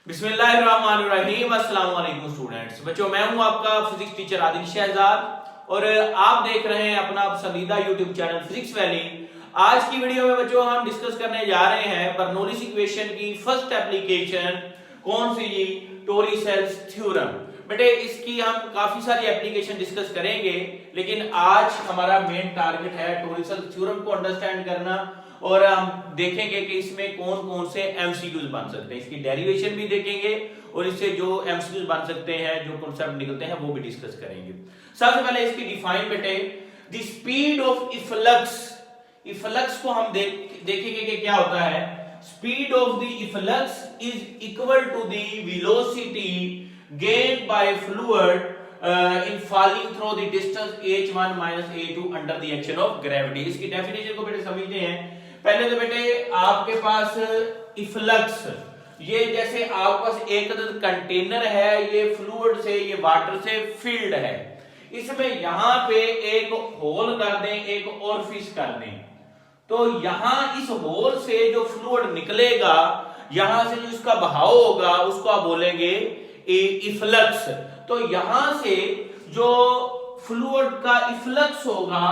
बिस्मिल्लाहिर्रहमानिर्रहीम। अस्सलाम वालेकुम स्टूडेंट्स। बच्चों, मैं हूं आपका फिजिक्स टीचर आदिल शहजाद और आप देख रहे हैं अपना पसंदीदा यूट्यूब चैनल फिजिक्स वैली। आज की वीडियो में बच्चों हम डिस्कस करने जा रहे हैं बर्नौलीज इक्वेशन की फर्स्ट एप्लीकेशन। कौन सी जी? टोरिसेल्स थ्योरम। बेटे इसकी हम काफी सारी एप्लीकेशन डिस्कस करेंगे, लेकिन आज हमारा मेन टारगेट है टोरिसेल्स थ्योरम को अंडरस्टैंड करना और हम देखेंगे कि इसमें कौन कौन से एमसीक्यूज बन सकते हैं। इसकी डेरिवेशन भी देखेंगे और इससे जो एमसीक्यूज बन सकते हैं, जो कॉन्सेप्ट निकलते हैं, वो भी डिस्कस करेंगे। सबसे पहले इसकी डिफाइन बेटे, the speed of efflux. Efflux को हम देखेंगे कि क्या होता है। Speed of the efflux is equal to the velocity gained by fluid in falling through the distance h1 minus a2 under the action of gravity। इसकी definition को बेटे समझते हैं। पहले तो बेटे आपके पास इफ्लक्स, ये जैसे आपके पास एक कंटेनर है, ये फ्लूइड से, ये वाटर से फिल्ड है। इसमें यहां पे एक होल कर दें, एक ओरिफिस कर दें, तो यहां इस होल से जो फ्लूइड निकलेगा, यहां से जो इसका बहाव होगा, उसको आप बोलेंगे इफ्लक्स। तो यहां से जो फ्लूइड का इफ्लक्स होगा,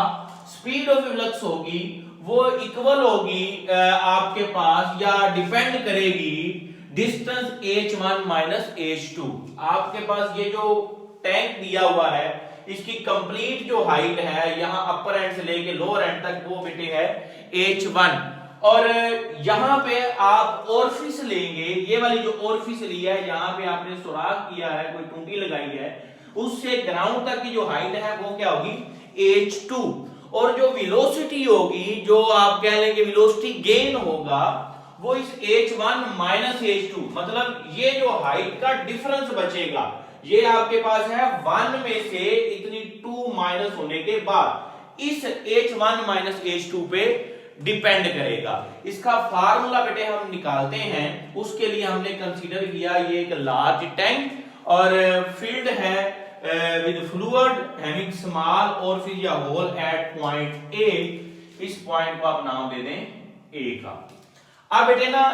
स्पीड ऑफ इफ्लक्स होगी, वो इक्वल होगी आपके पास या डिपेंड करेगी डिस्टेंस h1 माइनस h2। आपके पास ये जो टैंक दिया हुआ है, इसकी कंप्लीट जो हाइट है यहां अपर एंड से लेके लोअर एंड तक, वो बेटे है h1। और यहां पे आप ओरिफिस लेंगे, ये वाली जो ओरिफिस लिया है, यहां पे आपने सुराख किया है, कोई टूटी लगाई है, उससे ग्राउंड तक की जो हाइट है वो क्या होगी h2। और जो वेलोसिटी होगी, जो आप कह लेंगे वेलोसिटी गेन होगा, वो इस h1 माइनस h2, मतलब ये जो हाइट का डिफरेंस बचेगा, ये आपके पास है 1 में से इतनी 2 माइनस होने के बाद इस h1 माइनस h2 पे डिपेंड करेगा। इसका फार्मूला बेटे हम निकालते हैं। उसके लिए हमने कंसीडर किया ये एक लार्ज टैंक और फील्ड है with fluid having small orifice या होल एट पॉइंट ए। इस पॉइंट को आप नाम दे दें ए का। अब बेटे ना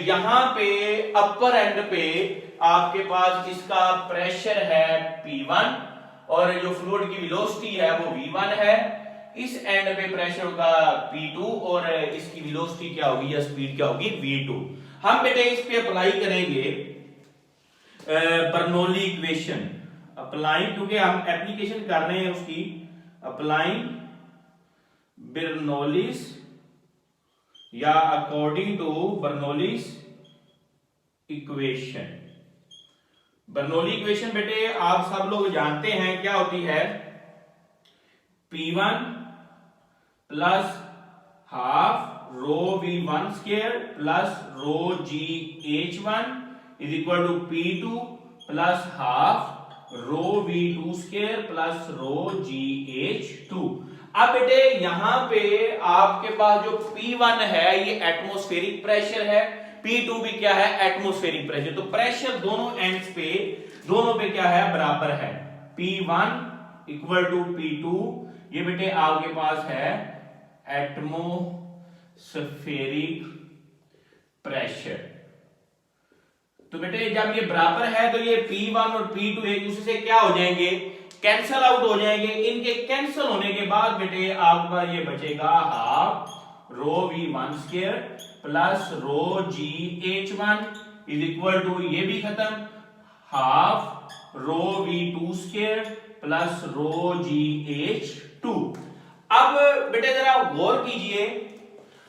यहां पे अपर एंड पे आपके पास इसका प्रेशर है P1 और जो फ्लूइड की वेलोसिटी है वो V1 है। इस एंड पे प्रेशर होगा P2 और इसकी वेलोसिटी क्या होगी या स्पीड क्या होगी V2। हम बेटे इस पे अप्लाई करेंगे बर्नौली इक्वेशन। अप्लाई, क्योंकि हम एप्लीकेशन कर रहे हैं उसकी, अप्लाइंग बर्नौलीज या according to Bernoulli's equation. Bernoulli equation बेटे आप सब लोग जानते हैं क्या होती है। P1 plus half rho V1 square plus rho GH1 is equal to P2 plus half rho V2 square plus rho GH2। अब बेटे यहां पे आपके पास जो P1 है ये एटमॉस्फेरिक प्रेशर है, P2 भी क्या है, एटमॉस्फेरिक प्रेशर। तो प्रेशर दोनों एंड्स पे, दोनों पे क्या है, बराबर है। P1 इक्वल टू P2, ये बेटे आपके पास है एटमॉस्फेरिक प्रेशर। तो बेटे जब ये बराबर है तो ये P1 और P2 एक दूसरे से क्या हो जाएंगे, कैंसल आउट हो जाएंगे। इनके कैंसल होने के बाद बेटे आपका ये बचेगा half rho V1 square plus rho GH1 is equal to, ये भी खत्म, half rho V2 square plus rho GH2। अब बेटे जरा गौर कीजिए,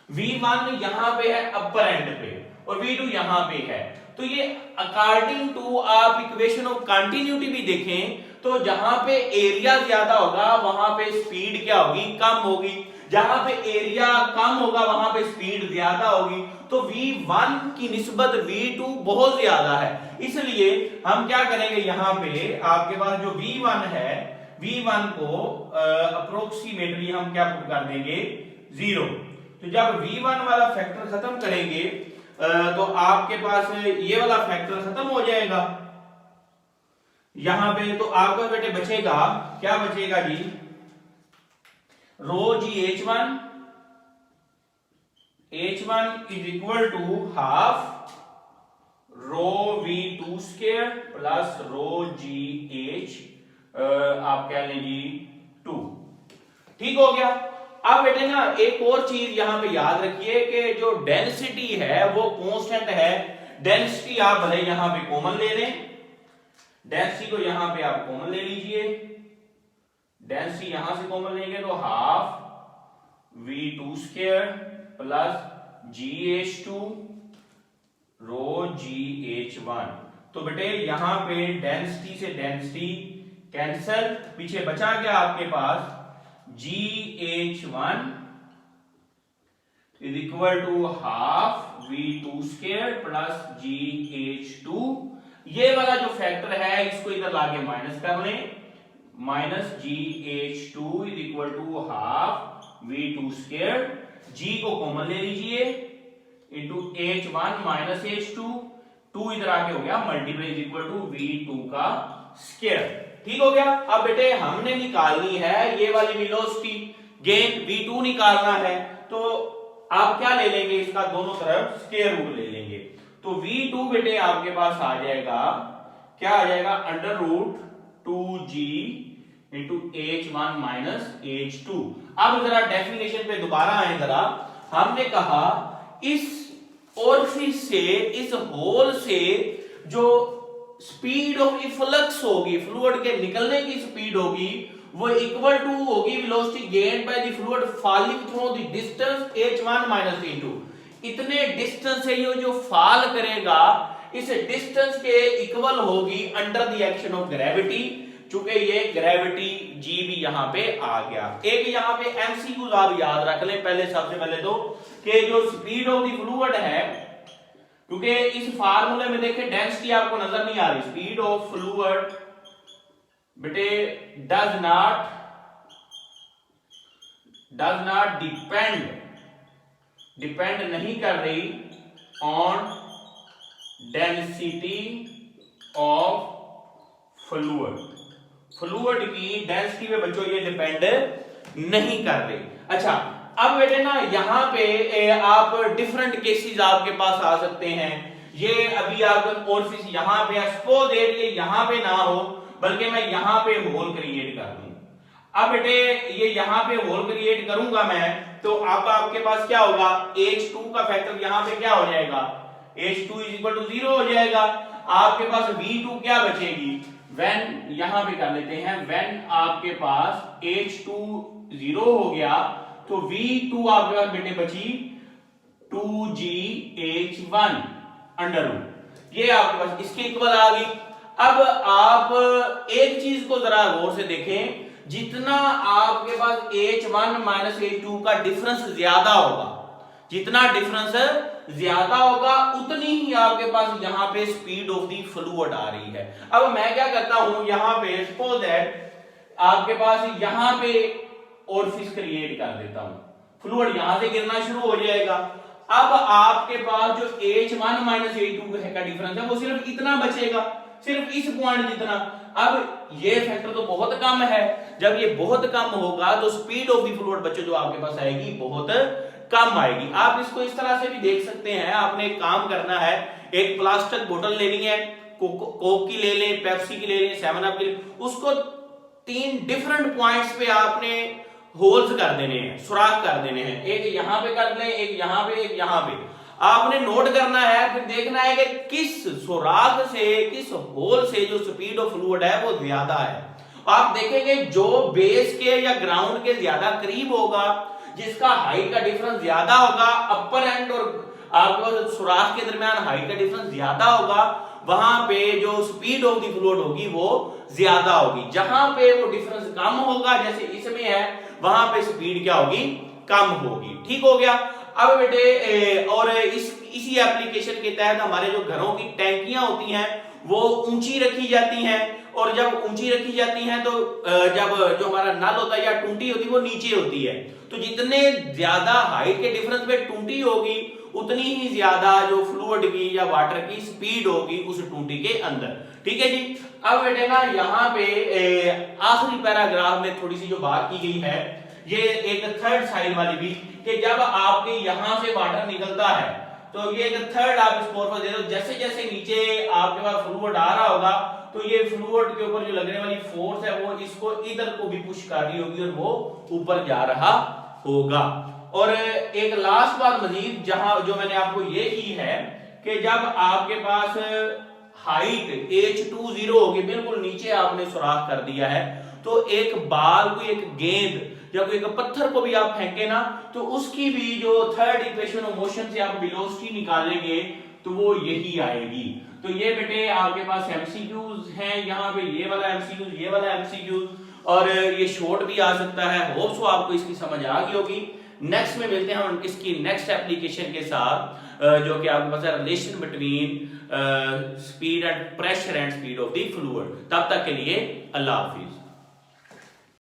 V1 यहां पे है अपर एंड पे और V2 यहां पे है। तो ये अकॉर्डिंग टू आप इक्वेशन ऑफ कंटिन्यूटी भी देखें तो जहां पे एरिया ज्यादा होगा वहां पे स्पीड क्या होगी, कम होगी। जहां पे एरिया कम होगा वहां पे स्पीड ज्यादा होगी। तो V1 की निस्बत V2 बहुत ज्यादा है, इसलिए हम क्या करेंगे, यहां पे आपके पास जो V1 है, V1 को अप्रोक्सीमेटली हम क्या पुट कर देंगे, 0। तो जब V1 वाला फैक्टर खत्म करेंगे तो आपके पास ये वाला फैक्टर खत्म हो जाएगा यहां पे। तो आपका बेटे बचेगा, क्या बचेगा जी, rho GH1 H1 is equal to half rho V two square plus rho G H आप कह लें जी 2। ठीक हो गया। अब बेटे ना एक और चीज यहां पे याद रखिए कि जो डेंसिटी है वो कांस्टेंट है। डेंसिटी आप भले यहां पे कॉमन ले लें, डेंसिटी को यहां पे आप कॉमन ले लीजिए। डेंसिटी यहां से कॉमन लेंगे तो half v2 square plus gh2 रो gh1। तो बेटे यहां पे डेंसिटी से डेंसिटी कैंसल, पीछे बचा क्या आपके पास gh1 is equal to half v2 square plus gh2। ये वाला जो फैक्टर है इसको इधर लाके माइनस कर लें, minus gh2 is equal to half v2 square, g को कॉमन ले लीजिए इंटू h1 माइनस h2, 2 इधर आके हो गया multiply is equal to v2 का स्क्वायर। ठीक हो गया। अब बेटे हमने निकालनी है ये वाली वेलोसिटी गेन v2 निकालना है, तो आप क्या ले लेंगे, इसका दोनों तरफ स्क्वायर रूट ले लेंगे। तो v2 बेटे आपके पास आ जाएगा, क्या आ जाएगा, under root 2g into h1 minus h2। अब जरा डेफिनेशन पे दोबारा आए जरा। हमने कहा इस ओरिफिस से, इस होल से जो स्पीड ऑफ इफ्लक्स होगी, फ्लूइड के निकलने की स्पीड होगी, वो इक्वल टू होगी velocity gained by the fluid falling through the distance h1 minus h2। इतने डिस्टेंस से ये जो फॉल करेगा इस डिस्टेंस के इक्वल होगी under the action of gravity, चूंकि ये ग्रेविटी जी भी यहां पे आ गया। एक यहां पे एमसीक्यू आप याद रख लें पहले, सबसे पहले तो कि जो स्पीड ऑफ द फ्लूइड है, क्योंकि इस फार्मूले में देखें डेंसिटी आपको नजर नहीं आ रही, स्पीड ऑफ फ्लूइड बेटे डज नॉट डिपेंड नहीं कर रही ऑन डेंसिटी ऑफ फ्लूइड की डेंसिटी पे बच्चों ये डिपेंड नहीं कर रही। अच्छा, अब बेटे ना यहां पे आप डिफरेंट केसेस आपके पास आ सकते हैं। ये अभी आप ओरिफिस यहां पे, सपोज दैट ये यहां पे ना हो बल्कि मैं यहां पे होल क्रिएट कर दूं। अब बेटे ये यहां पे होल क्रिएट करूंगा मैं, तो अब आपके पास क्या होगा, h2 का फैक्टर यहां पे क्या हो जाएगा, h2 इज इक्वल टू 0 हो जाएगा। आपके पास v2 क्या बचेगी, व्हेन यहां पे कर लेते हैं, व्हेन आपके पास h2 0 हो गया तो v2 आपके पास बेटे बची 2gh1 अंडर रूट, ये आपके पास इसके इक्वल आ गई। अब आप एक चीज को जरा गौर से देखें, जितना आपके पास h1 माइनस h2 का डिफरेंस ज्यादा होगा, जितना डिफरेंस ज्यादा होगा उतनी ही आपके पास यहां पे स्पीड ऑफ द फ्लूइड आ रही है। अब मैं क्या करता हूं, यहां पे सपोज दैट आपके पास यहां पे ओरिफिस क्रिएट कर देता हूं, फ्लूइड यहां से गिरना शुरू हो जाएगा। अब आपके पास जो h1 माइनस h2 का डिफरेंस है वो सिर्फ इतना बचेगा, सिर्फ इस पॉइंट जितना। अब ये फैक्टर तो बहुत कम है, जब ये बहुत कम होगा तो स्पीड ऑफ द फ्लूइड बच्चों जो आपके पास आएगी बहुत कम आएगी। आप इसको इस तरह से भी देख सकते हैं। आपने एक काम करना है, एक प्लास्टिक बोतल लेनी है, कोक की ले लें, पेप्सी की ले लें, 7 अप की ले, उसको 3 डिफरेंट पॉइंट्स पे आपने होल्स कर देने हैं, सुराख कर देने हैं। एक यहां पे कर लें, एक यहां पे, एक यहां पे। आपने नोट करना है, फिर देखना है कि किस सुराख से, किस होल से जो स्पीड ऑफ फ्लूइड है वो ज्यादा है। आप देखेंगे जो बेस के या ग्राउंड के ज्यादा करीब होगा, जिसका हाइट का डिफरेंस ज्यादा होगा, अपर एंड और आपको सुराख के दरमियान हाइट का डिफरेंस ज्यादा होगा, वहां पे जो स्पीड ऑफ द फ्लूइड होगी वो ज्यादा होगी। जहां पे वो डिफरेंस कम होगा, जैसे इसमें है, वहां पे स्पीड क्या होगी, कम होगी। ठीक हो गया। अब बेटे और इसी एप्लीकेशन के तहत हमारे जो घरों की टैंकियां होती हैं वो ऊंची रखी जाती हैं, और जब ऊंची रखी जाती हैं तो जब जो हमारा नल होता है या टूटी होती है वो नीचे होती है, तो जितने ज्यादा हाइट के डिफरेंस पे टूटी होगी उतनी ही ज्यादा जो फ्लूइड की या वाटर की स्पीड होगी उस टूटी के अंदर। ठीक है जी। अब बेटे ना यहाँ पे आखिरी पैराग्राफ में थोड़ी सी जो बात की गई है, ये एक थर्ड साइड वाली भी, कि जब आपके यहां से वाटर निकलता है तो ये एक थर्ड आप इस फोर्स दे दो, जैसे जैसे नीचे आपके पास फ्लूइड आ रहा होगा तो ये फ्लूइड के ऊपर जो लगने वाली फोर्स है वो इसको इधर को भी पुश कर रही होगी और वो ऊपर जा रहा होगा। और एक लास्ट बात मजीद जहां जो मैंने आपको ये की है कि जब आपके पास हाइट H20 होगी, बिल्कुल नीचे आपने सुराख कर दिया है, तो एक बाल को, एक गेंद या कोई एक पत्थर को भी आप फेंके ना तो उसकी भी जो थर्ड इक्वेशन ऑफ मोशन से आप वेलोसिटी निकालेंगे तो वो यही आएगी। तो ये बेटे आपके पास एमसीक्यूज हैं, यहाँ पे ये वाला एमसीक्यूज, ये वाला एमसीक्यूज, और ये शॉर्ट भी आ सकता है। होप सो आपको इसकी समझ आ गई होगी। नेक्स्ट में मिलते हैं हम इसकी नेक्स्ट एप्लीकेशन के साथ, जो कि आपके पास है relation between speed and pressure and speed of the fluid. तब तक के लिए अल्लाह हाफिज।